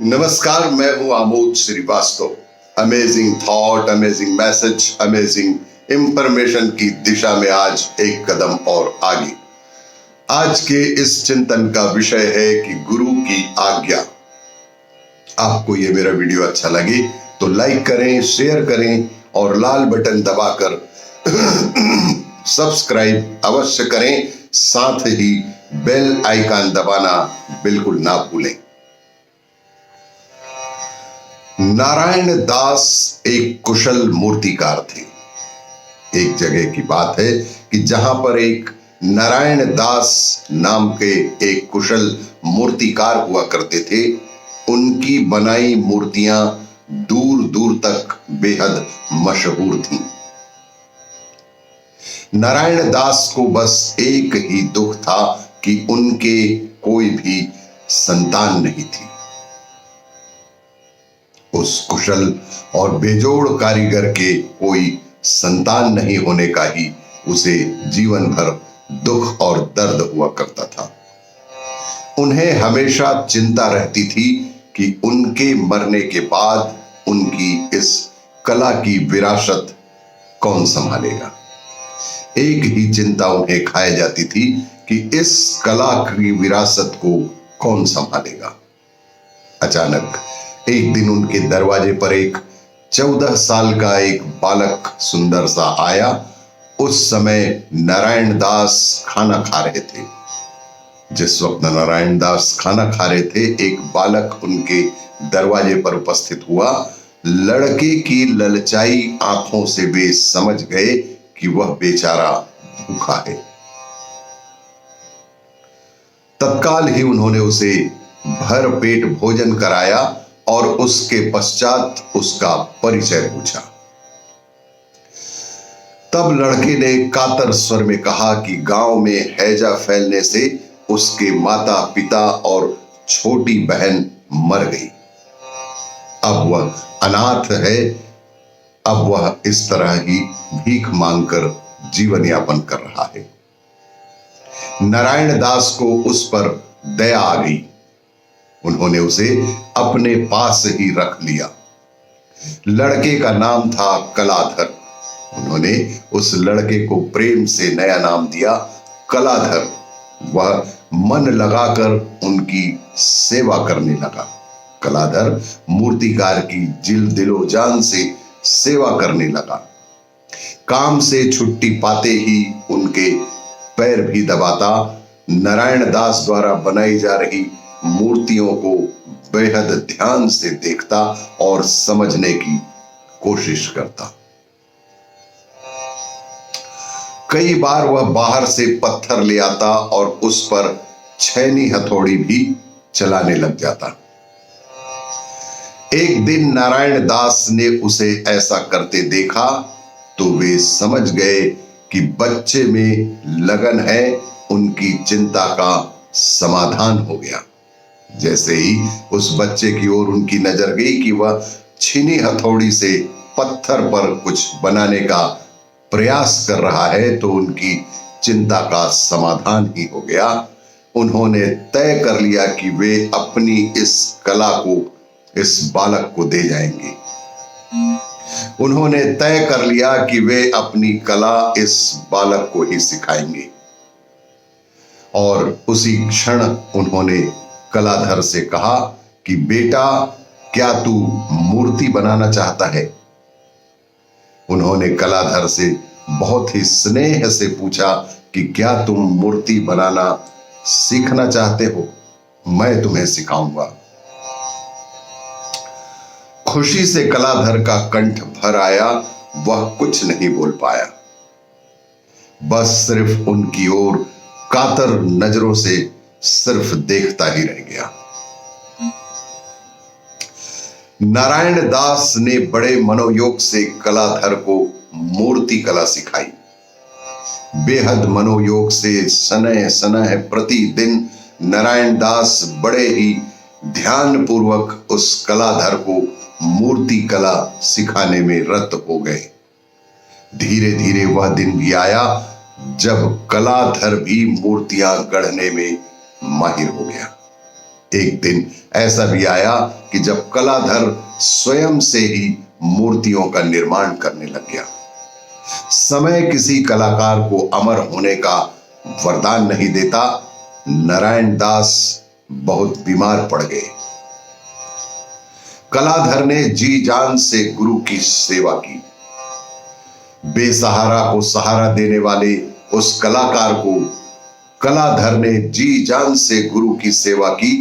नमस्कार, मैं हूं Amod Srivastava. Amazing thought, amazing message, amazing information की दिशा में आज एक कदम और आगे। आज के इस चिंतन का विषय है कि गुरु की आज्ञा। आपको ये मेरा वीडियो अच्छा लगे तो लाइक करें, शेयर करें और लाल बटन दबाकर सब्सक्राइब अवश्य करें। साथ ही बेल आइकन दबाना बिल्कुल ना भूलें। नारायण दास एक कुशल मूर्तिकार थे। एक जगह की बात है कि जहां पर एक नारायण दास नाम के एक कुशल मूर्तिकार हुआ करते थे। उनकी बनाई मूर्तियां दूर दूर तक बेहद मशहूर थीं। नारायण दास को बस एक ही दुख था कि उनके कोई भी संतान नहीं थी। उस कुशल और बेजोड़ कारीगर के कोई संतान नहीं होने का ही उसे जीवन भर दुख और दर्द हुआ करता था। उन्हें हमेशा चिंता रहती थी कि उनके मरने के बाद उनकी इस कला की विरासत कौन संभालेगा। एक ही चिंता उन्हें खाए जाती थी कि इस कला की विरासत को कौन संभालेगा। अचानक एक दिन उनके दरवाजे पर एक 14 साल का एक बालक सुंदर सा आया। उस समय नारायण दास खाना खा रहे थे। जिस वक्त नारायण दास खाना खा रहे थे, एक बालक उनके दरवाजे पर उपस्थित हुआ। लड़के की ललचाई आंखों से वे समझ गए कि वह बेचारा भूखा है। तत्काल ही उन्होंने उसे भर पेट भोजन कराया और उसके पश्चात उसका परिचय पूछा। तब लड़के ने कातर स्वर में कहा कि गांव में हैजा फैलने से उसके माता पिता और छोटी बहन मर गई। अब वह अनाथ है। अब वह इस तरह ही भीख मांगकर जीवन यापन कर रहा है। नारायण दास को उस पर दया आ गई। उन्होंने उसे अपने पास ही रख लिया। लड़के का नाम था कलाधर। उन्होंने उस लड़के को प्रेम से नया नाम दिया कलाधर। वह मन लगाकर उनकी सेवा करने लगा। कलाधर मूर्तिकार की दिलो जान से सेवा करने लगा। काम से छुट्टी पाते ही उनके पैर भी दबाता। नारायण दास द्वारा बनाई जा रही मूर्तियों को बेहद ध्यान से देखता और समझने की कोशिश करता। कई बार वह बाहर से पत्थर ले आता और उस पर छैनी हथौड़ी भी चलाने लग जाता। एक दिन नारायण दास ने उसे ऐसा करते देखा तो वे समझ गए कि बच्चे में लगन है। उनकी चिंता का समाधान हो गया। जैसे ही उस बच्चे की ओर उनकी नजर गई कि वह छीनी हथौड़ी से पत्थर पर कुछ बनाने का प्रयास कर रहा है, तो उनकी चिंता का समाधान ही हो गया। उन्होंने तय कर लिया कि वे अपनी इस कला को इस बालक को दे जाएंगे। उन्होंने तय कर लिया कि वे अपनी कला इस बालक को ही सिखाएंगे। और उसी क्षण उन्होंने कलाधर से कहा कि बेटा, क्या तू मूर्ति बनाना चाहता है? उन्होंने कलाधर से बहुत ही स्नेह से पूछा कि क्या तुम मूर्ति बनाना सीखना चाहते हो? मैं तुम्हें सिखाऊंगा। खुशी से कलाधर का कंठ भर आया। वह कुछ नहीं बोल पाया, बस सिर्फ उनकी ओर कातर नजरों से सिर्फ देखता ही रह गया। नारायण दास ने बड़े मनोयोग से कलाधर को मूर्ति कला सिखाई। बेहद मनोयोग से सनह सनह प्रतिदिन नारायण दास बड़े ही ध्यान पूर्वक उस कलाधर को मूर्ति कला सिखाने में रत हो गए। धीरे धीरे वह दिन भी आया जब कलाधर भी मूर्तियां गढ़ने में माहिर हो गया। एक दिन ऐसा भी आया कि जब कलाधर स्वयं से ही मूर्तियों का निर्माण करने लग गया। समय किसी कलाकार को अमर होने का वरदान नहीं देता। नारायण दास बहुत बीमार पड़ गए। कलाधर ने जी जान से गुरु की सेवा की। बेसहारा को सहारा देने वाले उस कलाकार को कलाधर ने जी जान से गुरु की सेवा की,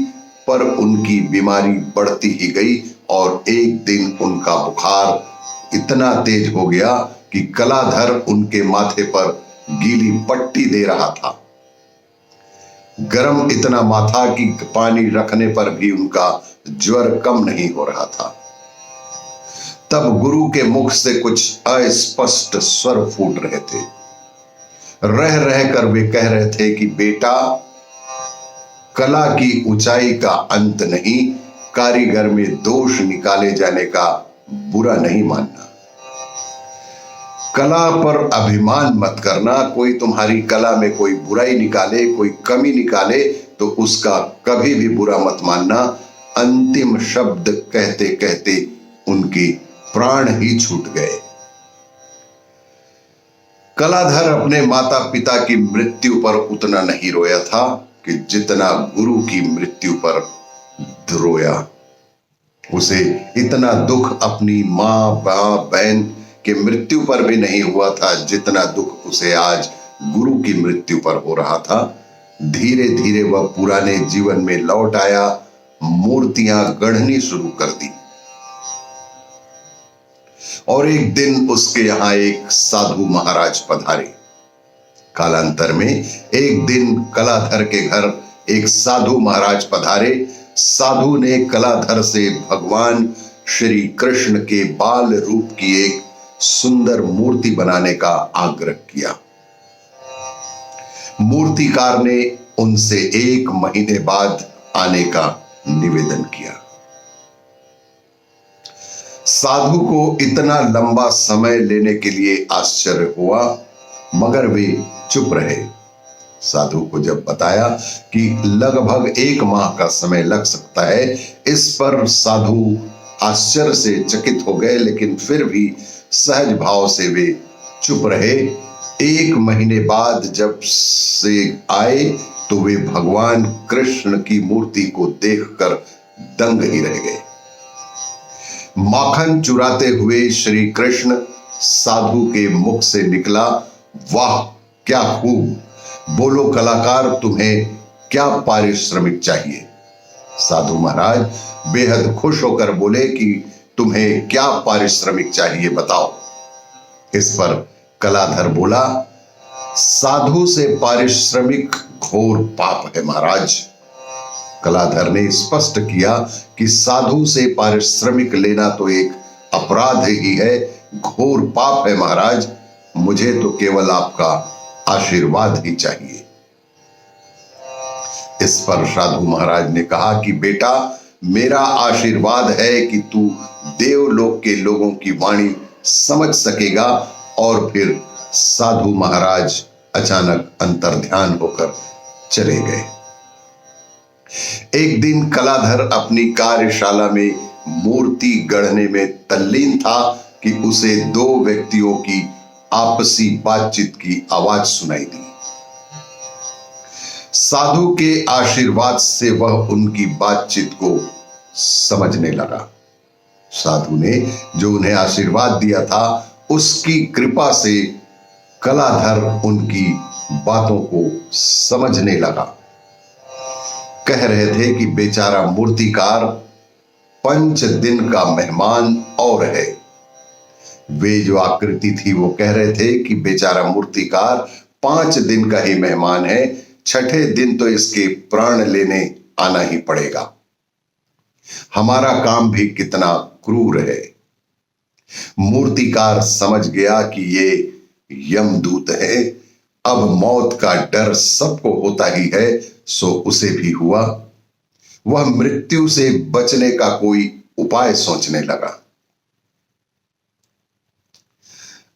पर उनकी बीमारी बढ़ती ही गई और एक दिन उनका बुखार इतना तेज हो गया कि कलाधर उनके माथे पर गीली पट्टी दे रहा था। गरम इतना माथा कि पानी रखने पर भी उनका ज्वर कम नहीं हो रहा था। तब गुरु के मुख से कुछ अस्पष्ट स्वर फूट रहे थे। रह रहकर वे कह रहे थे कि बेटा, कला की ऊंचाई का अंत नहीं, कारीगर में दोष निकाले जाने का बुरा नहीं मानना। कला पर अभिमान मत करना। कोई तुम्हारी कला में कोई बुराई निकाले, कोई कमी निकाले तो उसका कभी भी बुरा मत मानना। अंतिम शब्द कहते कहते उनके प्राण ही छूट गए। कलाधर अपने माता पिता की मृत्यु पर उतना नहीं रोया था कि जितना गुरु की मृत्यु पर रोया। उसे इतना दुख अपनी मां, बाप, बहन की मृत्यु पर भी नहीं हुआ था जितना दुख उसे आज गुरु की मृत्यु पर हो रहा था। धीरे धीरे वह पुराने जीवन में लौट आया। मूर्तियां गढ़नी शुरू कर दी और एक दिन उसके यहां एक साधु महाराज पधारे। कालांतर में एक दिन कलाधर के घर एक साधु महाराज पधारे। साधु ने कलाधर से भगवान श्री कृष्ण के बाल रूप की एक सुंदर मूर्ति बनाने का आग्रह किया। मूर्तिकार ने उनसे 1 महीने बाद आने का निवेदन किया। साधु को इतना लंबा समय लेने के लिए आश्चर्य हुआ, मगर वे चुप रहे। साधु को जब बताया कि लगभग 1 माह का समय लग सकता है, इस पर साधु आश्चर्य से चकित हो गए, लेकिन फिर भी सहज भाव से वे चुप रहे। 1 महीने बाद जब से आए तो वे भगवान कृष्ण की मूर्ति को देखकर दंग ही रह गए। माखन चुराते हुए श्री कृष्ण साधु के मुख से निकला, वाह क्या खूब! बोलो कलाकार, तुम्हें क्या पारिश्रमिक चाहिए? साधु महाराज बेहद खुश होकर बोले कि तुम्हें क्या पारिश्रमिक चाहिए, बताओ। इस पर कलाधर बोला, साधु से पारिश्रमिक घोर पाप है महाराज। कलाधर ने स्पष्ट किया कि साधु से पारिश्रमिक लेना तो एक अपराध ही है, घोर पाप है महाराज। मुझे तो केवल आपका आशीर्वाद ही चाहिए। इस पर साधु महाराज ने कहा कि बेटा, मेरा आशीर्वाद है कि तू देवलोक के लोगों की वाणी समझ सकेगा। और फिर साधु महाराज अचानक अंतर्ध्यान होकर चले गए। एक दिन कलाधर अपनी कार्यशाला में मूर्ति गढ़ने में तल्लीन था कि उसे 2 व्यक्तियों की आपसी बातचीत की आवाज सुनाई दी। साधु के आशीर्वाद से वह उनकी बातचीत को समझने लगा। साधु ने जो उन्हें आशीर्वाद दिया था, उसकी कृपा से कलाधर उनकी बातों को समझने लगा। कह रहे थे कि बेचारा मूर्तिकार 5 दिन का मेहमान और है। वे जो आकृति थी वो कह रहे थे कि बेचारा मूर्तिकार 5 दिन का ही मेहमान है, 6ठे दिन तो इसके प्राण लेने आना ही पड़ेगा। हमारा काम भी कितना क्रूर है। मूर्तिकार समझ गया कि ये यमदूत है। अब मौत का डर सबको होता ही है, सो उसे भी हुआ। वह मृत्यु से बचने का कोई उपाय सोचने लगा।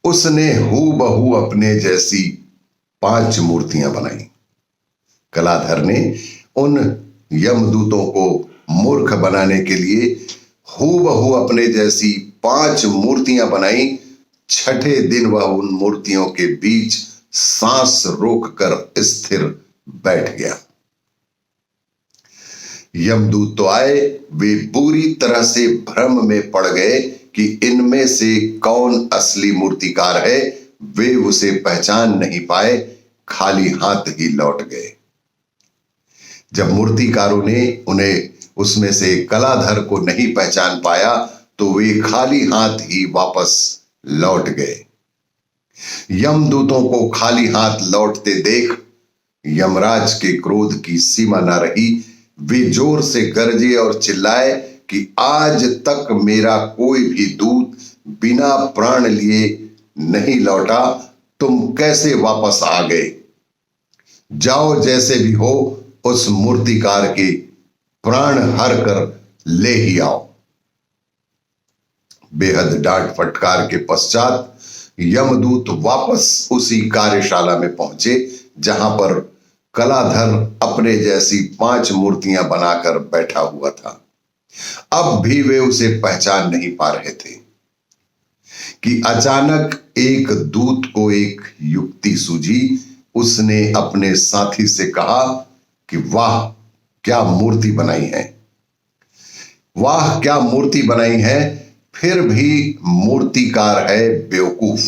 उसने हूबहू अपने जैसी 5 मूर्तियां बनाई। कलाधर ने उन यमदूतों को मूर्ख बनाने के लिए हूबहू अपने जैसी 5 मूर्तियां बनाई। छठे दिन वह उन मूर्तियों के बीच सांस रोककर स्थिर बैठ गया। यमदूत तो आए, वे पूरी तरह से भ्रम में पड़ गए कि इनमें से कौन असली मूर्तिकार है। वे उसे पहचान नहीं पाए, खाली हाथ ही लौट गए। जब मूर्तिकारों ने उन्हें उसमें से कलाधर को नहीं पहचान पाया तो वे खाली हाथ ही वापस लौट गए। यमदूतों को खाली हाथ लौटते देख यमराज के क्रोध की सीमा न रही। वे जोर से गरजे और चिल्लाए कि आज तक मेरा कोई भी दूत बिना प्राण लिए नहीं लौटा। तुम कैसे वापस आ गए? जाओ, जैसे भी हो उस मूर्तिकार के प्राण हर कर ले ही आओ। बेहद डांट फटकार के पश्चात यमदूत वापस उसी कार्यशाला में पहुंचे जहां पर कलाधर अपने जैसी 5 मूर्तियां बनाकर बैठा हुआ था। अब भी वे उसे पहचान नहीं पा रहे थे कि अचानक एक दूत को एक युक्ति सूझी। उसने अपने साथी से कहा कि वाह क्या मूर्ति बनाई है, वाह क्या मूर्ति बनाई है, फिर भी मूर्तिकार है बेवकूफ।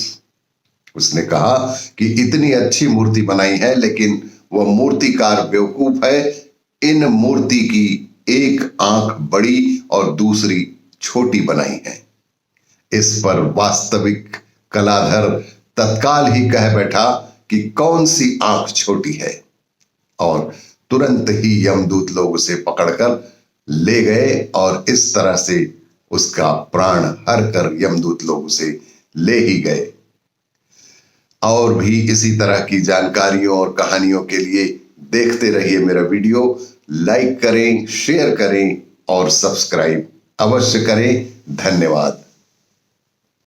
उसने कहा कि इतनी अच्छी मूर्ति बनाई है लेकिन वह मूर्तिकार बेवकूफ है। इन मूर्ति की एक आंख बड़ी और दूसरी छोटी बनाई है। इस पर वास्तविक कलाधर तत्काल ही कह बैठा कि कौन सी आंख छोटी है, और तुरंत ही यमदूत लोग उसे पकड़कर ले गए और इस तरह से उसका प्राण हर कर यमदूत लोग उसे ले ही गए। और भी इसी तरह की जानकारियों और कहानियों के लिए देखते रहिए मेरा वीडियो। लाइक करें, शेयर करें और सब्सक्राइब अवश्य करें। धन्यवाद।